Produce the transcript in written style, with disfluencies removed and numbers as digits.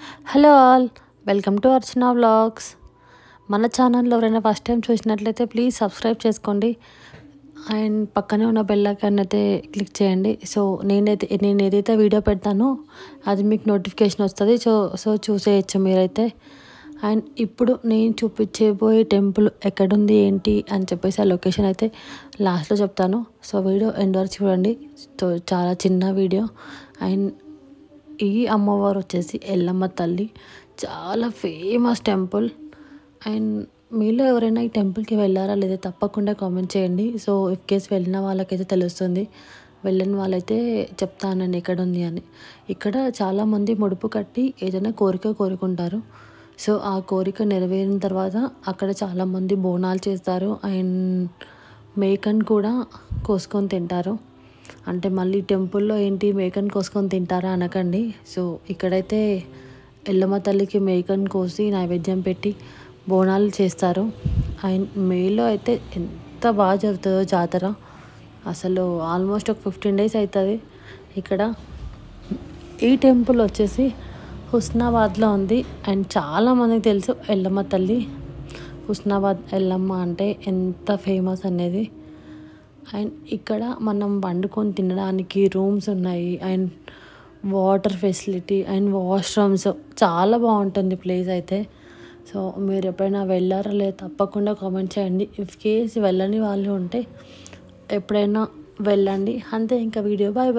Hello all, welcome to Archana vlogs. మన ఛానల్లో ఎవరైనా ఫస్ట్ టైం చూసినట్లయితే ప్లీజ్ సబ్స్క్రైబ్ చేసుకోండి అండ్ పక్కనే ఉన్న బెల్ ఐకాన్ అయితే క్లిక్ చేయండి. సో నేను ఏదైతే వీడియో పెడతానో అది మీకు నోటిఫికేషన్ వస్తుంది. సో చూసేయచ్చు మీరైతే. అండ్ ఇప్పుడు నేను చూపించబోయే టెంపుల్ ఎక్కడుంది ఏంటి అని చెప్పేసి ఆ లొకేషన్ అయితే లాస్ట్లో చెప్తాను. సో వీడియో ఎండ్ వరకు చూడండి. సో చాలా చిన్న వీడియో. అండ్ ఈ అమ్మవారు వచ్చేసి ఎల్లమ్మ తల్లి, చాలా ఫేమస్ టెంపుల్. అండ్ మీలో ఎవరైనా ఈ టెంపుల్కి వెళ్ళారా లేదా తప్పకుండా కామెంట్ చేయండి. సో ఇఫ్ కేస్ వెళ్ళిన వాళ్ళకైతే తెలుస్తుంది, వెళ్ళని వాళ్ళైతే చెప్తానండి ఎక్కడ ఉంది అని. ఇక్కడ చాలామంది ముడుపు కట్టి ఏదైనా కోరిక కోరుకుంటారు. సో ఆ కోరిక నెరవేరిన తర్వాత అక్కడ చాలామంది బోనాలు చేస్తారు అండ్ మేకను కూడా కోసుకొని తింటారు. అంటే మళ్ళీ టెంపుల్లో ఏంటి మేకను కోసుకొని తింటారా అనకండి. సో ఇక్కడైతే ఎల్లమ్మ తల్లికి మేకను కోసి నైవేద్యం పెట్టి బోనాలు చేస్తారు. అండ్ మేలో అయితే ఎంత బాగా జరుగుతుందో జాతర. అసలు ఆల్మోస్ట్ ఒక 15 days అవుతుంది ఇక్కడ. ఈ టెంపుల్ వచ్చేసి హుస్నాబాద్లో ఉంది. అండ్ చాలామందికి తెలుసు ఎల్లమ్మ తల్లి, హుస్నాబాద్ ఎల్లమ్మ అంటే ఎంత ఫేమస్ అనేది. అండ్ ఇక్కడ మనం వండుకొని తినడానికి రూమ్స్ ఉన్నాయి and water facility and washrooms, చాలా బాగుంటుంది ప్లేస్ అయితే. సో మీరు ఎప్పుడైనా వెళ్ళారా లేదా తప్పకుండా కామెంట్ చేయండి. ఇఫ్ కేస్ వెళ్ళని వాళ్ళు ఉంటే ఎప్పుడైనా వెళ్ళండి. అంతే, ఇంకా వీడియో బాయ్ బాయ్.